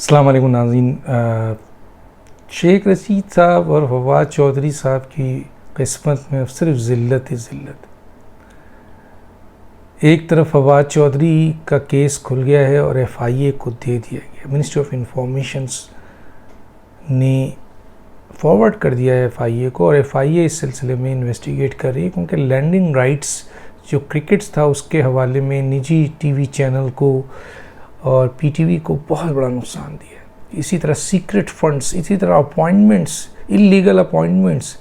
अस्सलाम वालेकुम नाज़रीन। शेख रशीद साहब और फवाद चौधरी साहब की किस्मत में सिर्फ ज़िल्लत ही ज़िल्लत। एक तरफ फवाद चौधरी का केस खुल गया है और FIA को दे दिया गया। मिनिस्ट्री ऑफ इंफॉर्मेशंस ने फॉरवर्ड कर दिया है FIA को और FIA इस सिलसिले में इन्वेस्टिगेट कर रही है, क्योंकि लैंडिंग राइट्स जो क्रिकेट्स था उसके हवाले में निजी TV चैनल को और PTV को बहुत बड़ा नुकसान दिया। इसी तरह सीक्रेट फंड्स, इसी तरह अपॉइंटमेंट्स, इलीगल अपॉइंटमेंट्स,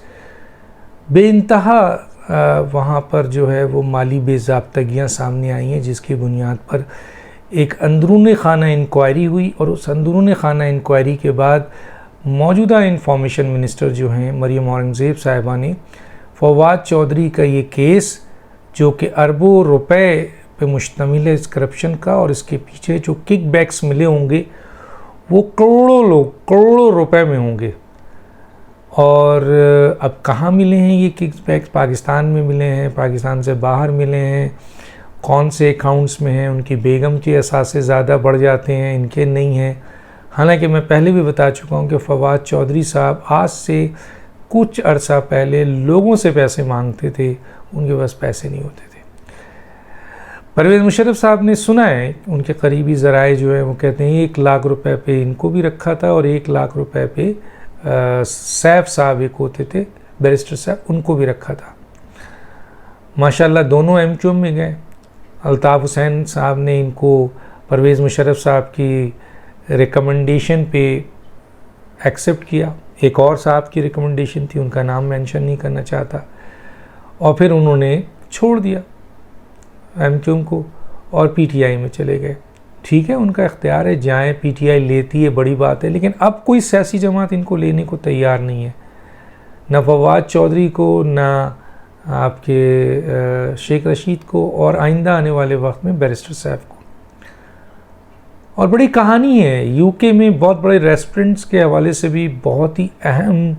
बेइंतहा वहाँ पर जो है वो माली बेज़ाब्तगियाँ सामने आई हैं, जिसकी बुनियाद पर एक अंदरून खाना इंक्वायरी हुई और उस अंदरून खाना इंक्वायरी के बाद मौजूदा इंफॉर्मेशन मिनिस्टर जो हैं मरियम औरंगज़ेब साहिबा ने फवाद चौधरी का ये केस, जो कि अरबों रुपए पे मुश्तमिल है इस करप्शन का, और इसके पीछे जो किकबैक्स मिले होंगे वो करोड़ों रुपए में होंगे। और अब कहाँ मिले हैं ये किकबैक्स? पाकिस्तान में मिले हैं, पाकिस्तान से बाहर मिले हैं, कौन से अकाउंट्स में हैं? उनकी बेगम के असासे ज़्यादा बढ़ जाते हैं, इनके नहीं हैं। हालांकि मैं पहले भी बता चुका हूँ कि फवाद चौधरी साहब आज से कुछ अरसा पहले लोगों से पैसे मांगते थे, उनके पास पैसे नहीं होते थे। परवेज़ मुशर्रफ साहब ने सुना है, उनके करीबी ज़राए जो है वो कहते हैं 1 लाख रुपए पे इनको भी रखा था और 1 लाख रुपए पे सैफ साहब एक होते थे बैरिस्टर साहब, उनको भी रखा था। माशाल्लाह दोनों MQM में गए। अल्ताफ़ हुसैन साहब ने इनको परवेज़ मुशर्रफ साहब की रिकमेंडेशन पे एक्सेप्ट किया। एक और साहब की रिकमेंडेशन थी, उनका नाम मेंशन नहीं करना चाहता, और फिर उन्होंने छोड़ दिया MQM को और PTI में चले गए। ठीक है, उनका इख्तियार है, जाएँ, PTI लेती है, बड़ी बात है, लेकिन अब कोई सियासी जमात इनको लेने को तैयार नहीं है, ना फवाद चौधरी को, ना आपके शेख रशीद को, और आइंदा आने वाले वक्त में बैरिस्टर साहब को। और बड़ी कहानी है, UK में बहुत बड़े रेस्टोरेंट्स के हवाले से भी बहुत ही अहम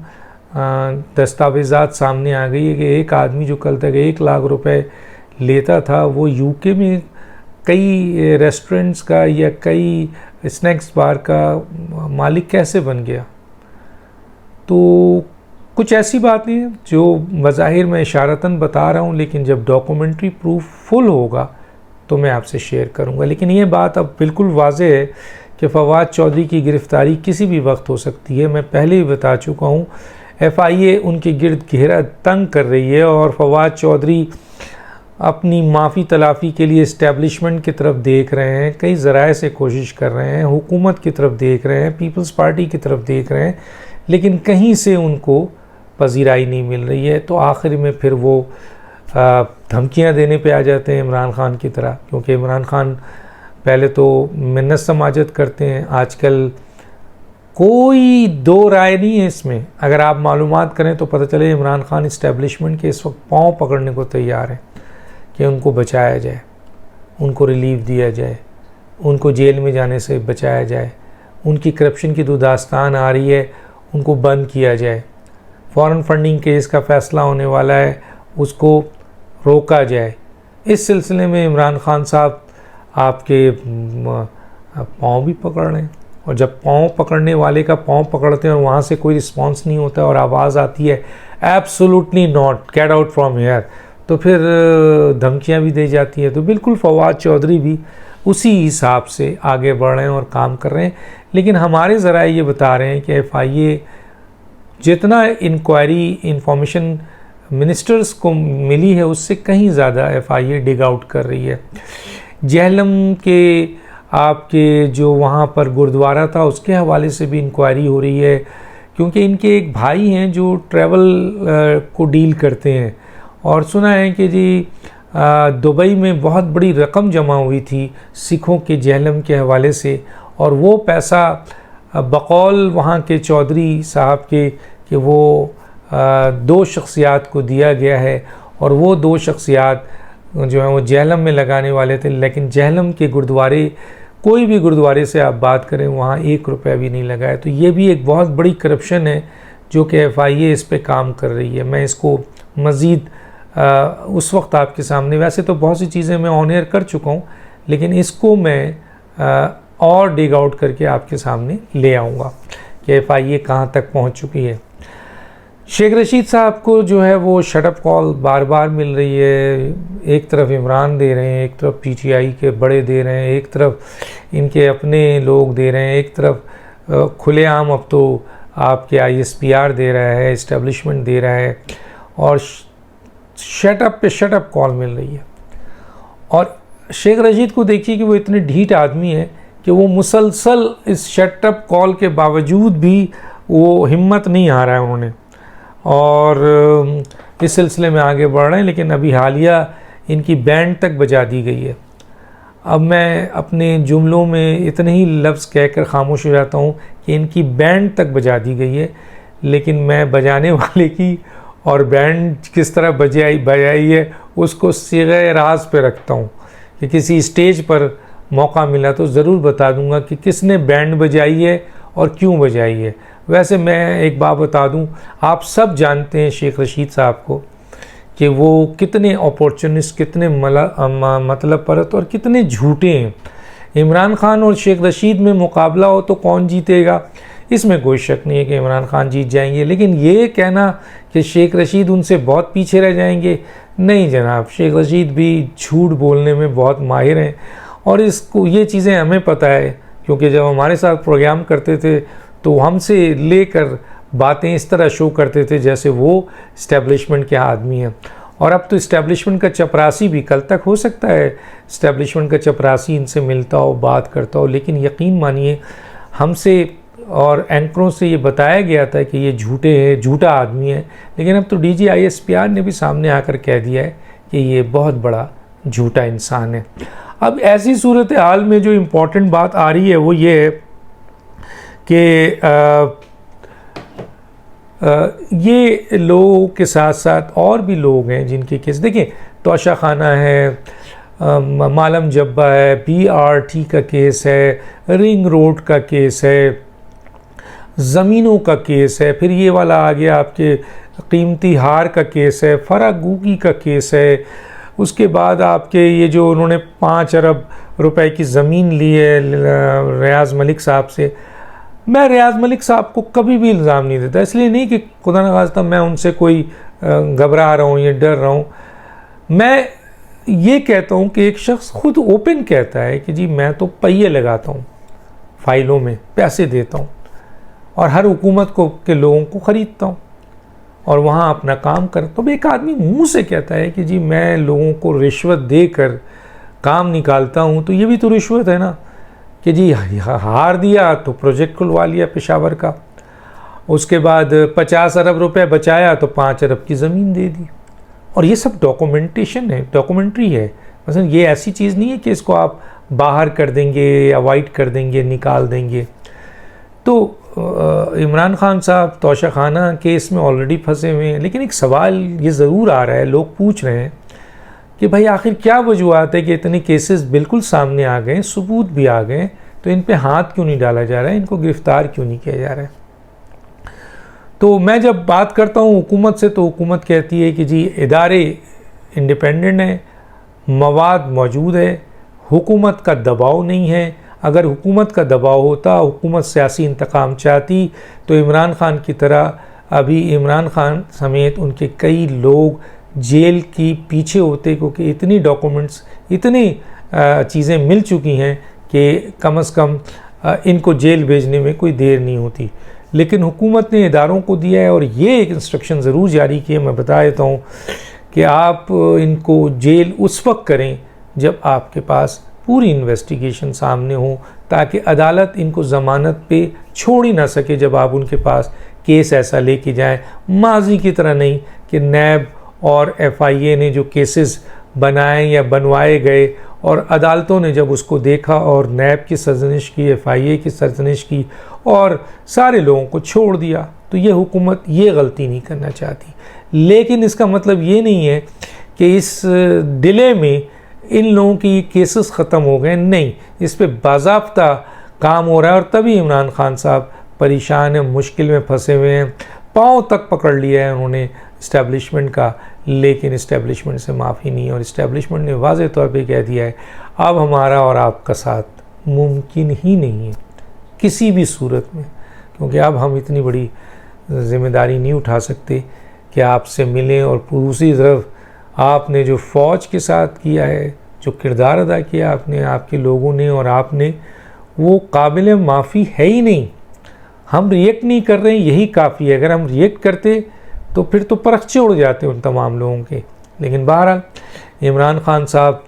दस्तावेज़ात सामने आ गई है कि एक आदमी जो कल तक 1 लाख रुपए लेता था, वो UK में कई रेस्टोरेंट्स का या कई स्नैक्स बार का मालिक कैसे बन गया। तो कुछ ऐसी बातें हैं जो मज़ाहिर में इशारतन बता रहा हूँ, लेकिन जब डॉक्यूमेंट्री प्रूफ फुल होगा तो मैं आपसे शेयर करूँगा। लेकिन ये बात अब बिल्कुल वाज़ेह है कि फवाद चौधरी की गिरफ़्तारी किसी भी वक्त हो सकती है। मैं पहले ही बता चुका हूँ, FIA उनके गिर्द घेरा तंग कर रही है और फवाद चौधरी अपनी माफ़ी तलाफ़ी के लिए इस्टेब्लिशमेंट की तरफ देख रहे हैं, कई ज़राए से कोशिश कर रहे हैं, हुकूमत की तरफ देख रहे हैं, पीपल्स पार्टी की तरफ देख रहे हैं, लेकिन कहीं से उनको पजीराई नहीं मिल रही है। तो आखिर में फिर वो धमकियां देने पे आ जाते हैं इमरान खान की तरह, क्योंकि इमरान खान पहले तो मिन्नत समाजत करते हैं, आजकल कोई दो राय नहीं है इसमें। अगर आप मालूमात करें तो पता चले इमरान खान इस्टेब्लिशमेंट के इस वक्त पाँव पकड़ने को तैयार हैं कि उनको बचाया जाए, उनको रिलीफ दिया जाए, उनको जेल में जाने से बचाया जाए, उनकी करप्शन की जो दास्तान आ रही है उनको बंद किया जाए, फॉरेन फंडिंग केस का फ़ैसला होने वाला है उसको रोका जाए। इस सिलसिले में इमरान खान साहब आपके पाँव भी पकड़ रहे हैं, और जब पाँव पकड़ने वाले का पाँव पकड़ते हैं और वहाँ से कोई रिस्पांस नहीं होता और आवाज़ आती है absolutely not, get out from here, तो फिर धमकियां भी दी जाती हैं। तो बिल्कुल फवाद चौधरी भी उसी हिसाब से आगे बढ़ रहे हैं और काम कर रहे हैं। लेकिन हमारे ज़राए ये बता रहे हैं कि FIA जितना इंक्वायरी इंफॉर्मेशन मिनिस्टर्स को मिली है उससे कहीं ज़्यादा FIA डिग आउट कर रही है। जहलम के आपके जो वहाँ पर गुरुद्वारा था उसके हवाले से भी इंक्वायरी हो रही है, क्योंकि इनके एक भाई हैं जो ट्रैवल को डील करते हैं, और सुना है कि जी दुबई में बहुत बड़ी रकम जमा हुई थी सिखों के जहलम के हवाले से, और वो पैसा बकौल वहाँ के चौधरी साहब के कि वो 2 शख्सियात को दिया गया है, और वो 2 शख्सियात जो हैं वो जहलम में लगाने वाले थे, लेकिन जहलम के गुरुद्वारे, कोई भी गुरुद्वारे से आप बात करें वहाँ 1 रुपया भी नहीं लगाया। तो ये भी एक बहुत बड़ी करप्शन है जो कि FIA इस पे काम कर रही है। मैं इसको मज़ीद उस वक्त आपके सामने, वैसे तो बहुत सी चीज़ें मैं ऑन एयर कर चुका हूँ, लेकिन इसको मैं और डिग आउट करके आपके सामने ले आऊँगा कि FIA कहाँ तक पहुँच चुकी है। शेख रशीद साहब को जो है वो शटअप कॉल बार बार मिल रही है। एक तरफ इमरान दे रहे हैं, एक तरफ PTI के बड़े दे रहे हैं, एक तरफ इनके अपने लोग दे रहे हैं, एक तरफ खुलेआम अब तो आपके ISPR दे रहा है, इस्टेब्लिशमेंट दे रहा है, और शटअप पे शटअप कॉल मिल रही है। और शेख रशीद को देखिए कि वो इतने ढीठ आदमी है कि वो मुसलसल इस शटअप कॉल के बावजूद भी वो हिम्मत नहीं हारा है उन्होंने, और इस सिलसिले में आगे बढ़ रहे हैं। लेकिन अभी हालिया इनकी बैंड तक बजा दी गई है। अब मैं अपने जुमलों में इतने ही लफ्ज़ कहकर खामोश हो जाता हूँ कि इनकी बैंड तक बजा दी गई है, लेकिन मैं बजाने वाले की और बैंड किस तरह बजाई है उसको सीगे राज पे रखता हूँ कि किसी स्टेज पर मौका मिला तो ज़रूर बता दूंगा कि किसने बैंड बजाई है और क्यों बजाई है। वैसे मैं एक बात बता दूं, आप सब जानते हैं शेख रशीद साहब को कि वो कितने अपॉर्चुनिस्ट, कितने मतलब परत और कितने झूठे हैं। इमरान खान और शेख रशीद में मुकाबला हो तो कौन जीतेगा, इसमें कोई शक नहीं है कि इमरान खान जीत जाएंगे। लेकिन ये कहना कि शेख रशीद उनसे बहुत पीछे रह जाएंगे, नहीं जनाब, शेख रशीद भी झूठ बोलने में बहुत माहिर हैं। और इसको ये चीज़ें हमें पता है क्योंकि जब हमारे साथ प्रोग्राम करते थे तो हमसे लेकर बातें इस तरह शो करते थे जैसे वो इस्टेब्लिशमेंट के आदमी हैं। और अब तो इस्टेब्लिशमेंट का चपरासी भी, कल तक हो सकता है इस्टेब्लिशमेंट का चपरासी इनसे मिलता हो, बात करता हो, लेकिन यकीन मानिए हमसे और एंकरों से ये बताया गया था कि ये झूठा आदमी है। लेकिन अब तो DG ISPR ने भी सामने आकर कह दिया है कि ये बहुत बड़ा झूठा इंसान है। अब ऐसी सूरत हाल में जो इम्पोर्टेंट बात आ रही है वो ये है कि ये लोगों के साथ साथ और भी लोग हैं जिनके केस देखें, तोशा खाना है, मालम जब्बा है, BRT का केस है, रिंग रोड का केस है, ज़मीनों का केस है, फिर ये वाला आ गया आपके कीमती हार का केस है, फरागूगी का केस है, उसके बाद आपके ये जो उन्होंने 5 अरब रुपए की ज़मीन ली है रियाज़ मलिक साहब से। मैं रियाज़ मलिक साहब को कभी भी इल्ज़ाम नहीं देता, इसलिए नहीं कि खुदा न खास्ता मैं उनसे कोई घबरा रहा हूँ या डर रहा हूँ। मैं ये कहता हूँ कि एक शख्स खुद ओपन कहता है कि जी मैं तो पहिए लगाता हूँ, फाइलों में पैसे देता हूँ और हर हुकूमत के लोगों को ख़रीदता हूँ और वहाँ अपना काम करता हूँ। तो एक आदमी मुंह से कहता है कि जी मैं लोगों को रिश्वत देकर काम निकालता हूँ, तो ये भी तो रिश्वत है ना कि जी हार दिया तो प्रोजेक्ट खुलवा लिया पेशावर का, उसके बाद 50 अरब रुपए बचाया तो 5 अरब की ज़मीन दे दी। और ये सब डॉक्यूमेंटेशन है, डॉक्यूमेंट्री है। मतलब ये ऐसी चीज़ नहीं है कि इसको आप बाहर कर देंगे, अवॉइड कर देंगे, निकाल देंगे। तो इमरान खान साहब तोशा खाना केस में ऑलरेडी फंसे हुए हैं। लेकिन एक सवाल ये ज़रूर आ रहा है, लोग पूछ रहे हैं कि भाई आखिर क्या वजूहत है कि इतने केसेस बिल्कुल सामने आ गए, सबूत भी आ गए, तो इन पे हाथ क्यों नहीं डाला जा रहा है, इनको गिरफ़्तार क्यों नहीं किया जा रहा है। तो मैं जब बात करता हूँ हुकूमत से तो हुकूमत कहती है कि जी इदारे इंडिपेंडेंट हैं, मवाद मौजूद है, हुकूमत का दबाव नहीं है। अगर हुकूमत का दबाव होता, हुकूमत सियासी इंतकाम चाहती, तो इमरान खान की तरह अभी इमरान खान समेत उनके कई लोग जेल की पीछे होते, क्योंकि इतनी डॉक्यूमेंट्स, इतनी चीज़ें मिल चुकी हैं कि कम से कम इनको जेल भेजने में कोई देर नहीं होती। लेकिन हुकूमत ने इदारों को दिया है और ये एक इंस्ट्रक्शन ज़रूर जारी की है, मैं बता देता हूँ कि आप इनको जेल उस वक्त करें जब आपके पास पूरी इन्वेस्टिगेशन सामने हो, ताकि अदालत इनको ज़मानत पे छोड़ ही ना सके जब आप उनके पास केस ऐसा लेके जाएं। माजी की तरह नहीं कि नैब और FIA ने जो केसेस बनाए या बनवाए गए और अदालतों ने जब उसको देखा और नैब की सरजनिश की, FIA की सरजनिश की और सारे लोगों को छोड़ दिया। तो ये हुकूमत ये गलती नहीं करना चाहती। लेकिन इसका मतलब ये नहीं है कि इस डिले में इन लोगों की केसेस ख़त्म हो गए, नहीं, इस पे बाज़ाब्ता काम हो रहा है। और तभी इमरान खान साहब परेशान हैं, मुश्किल में फंसे हुए हैं, पाँव तक पकड़ लिया है उन्होंने इस्टेब्लिशमेंट का, लेकिन इस्टेब्लिशमेंट से माफ़ी नहीं। और इस्टेब्लिशमेंट ने वाज़ेह तौर पे कह दिया है अब हमारा और आपका साथ मुमकिन ही नहीं है किसी भी सूरत में, क्योंकि अब हम इतनी बड़ी जिम्मेदारी नहीं उठा सकते कि आपसे मिलें और दूसरी तरफ आपने जो फ़ौज के साथ किया है, जो किरदार अदा किया आपने, आपके लोगों ने और आपने, वो काबिल माफ़ी है ही नहीं। हम रिएक्ट नहीं कर रहे हैं, यही काफ़ी है। अगर हम रिएक्ट करते तो फिर तो परखचे उड़ जाते उन तमाम लोगों के। लेकिन बहरहाल इमरान खान साहब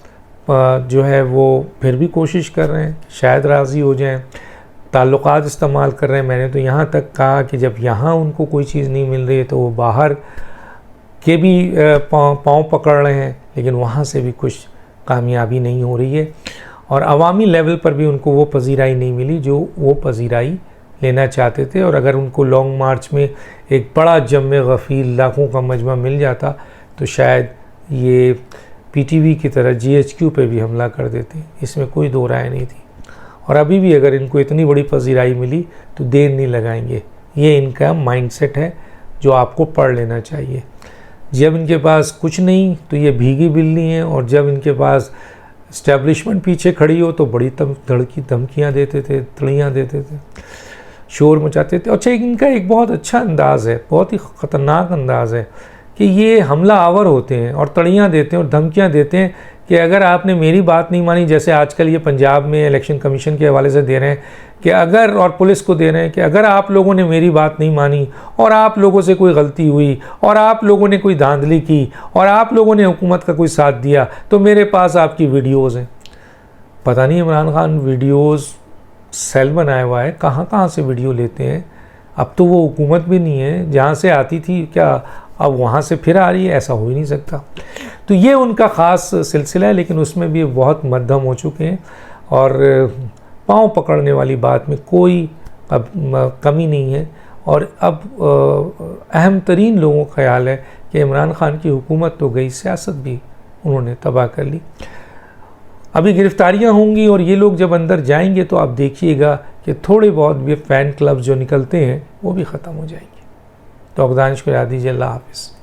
जो है वो फिर भी कोशिश कर रहे हैं, शायद राज़ी हो जाएं, ताल्लुकात इस्तेमाल कर रहे हैं। मैंने तो यहाँ तक कहा कि जब यहाँ उनको कोई चीज़ नहीं मिल रही है तो वो बाहर के भी पाँव पकड़ रहे हैं, लेकिन वहाँ से भी कुछ कामयाबी नहीं हो रही है और अवामी लेवल पर भी उनको वो पजीराई नहीं मिली जो वो पजीराई लेना चाहते थे। और अगर उनको लॉन्ग मार्च में एक बड़ा जम गफ़ीर लाखों का मजमा मिल जाता तो शायद ये पीटीवी की तरह जीएचक्यू पे भी हमला कर देते, इसमें कोई दो राय नहीं थी। और अभी भी अगर इनको इतनी बड़ी पजीराई मिली तो देर नहीं लगाएंगे। ये इनका माइंडसेट है जो आपको पढ़ लेना चाहिए। जब इनके पास कुछ नहीं तो ये भीगी बिल्ली हैं, और जब इनके पास इस्टेब्लिशमेंट पीछे खड़ी हो तो बड़ी धमकियाँ देते थे, तड़ियाँ देते थे, शोर मचाते थे। अच्छा, इनका एक बहुत अच्छा अंदाज़ है, बहुत ही ख़तरनाक अंदाज़ है कि ये हमला आवर होते हैं और तड़ियाँ देते हैं और धमकियाँ देते हैं कि अगर आपने मेरी बात नहीं मानी, जैसे आजकल ये पंजाब में इलेक्शन कमीशन के हवाले से दे रहे हैं कि अगर, और पुलिस को दे रहे हैं कि अगर आप लोगों ने मेरी बात नहीं मानी और आप लोगों से कोई गलती हुई और आप लोगों ने कोई धांधली की और आप लोगों ने हुकूमत का कोई साथ दिया तो मेरे पास आपकी वीडियोज़ हैं। पता नहीं इमरान खान वीडियोज़ सेल बनाया हुआ है, कहाँ कहाँ से वीडियो लेते हैं। अब तो वो हुकूमत भी नहीं है, जहाँ से आती थी क्या अब वहाँ से फिर आ रही है, ऐसा हो ही नहीं सकता। तो ये उनका ख़ास सिलसिला है, लेकिन उसमें भी बहुत मध्यम हो चुके हैं और पाँव पकड़ने वाली बात में कोई अब कमी नहीं है। और अब अहम तरीन लोगों का ख्याल है कि इमरान खान की हुकूमत तो गई, सियासत भी उन्होंने तबाह कर ली। अभी गिरफ्तारियां होंगी और ये लोग जब अंदर जाएंगे तो आप देखिएगा कि थोड़े बहुत भी फ़ैन क्लब जो निकलते हैं वो भी ख़त्म हो जाएंगे। तो अगदानिश को याद दीजिए। अल्लाह हाफ़िज़।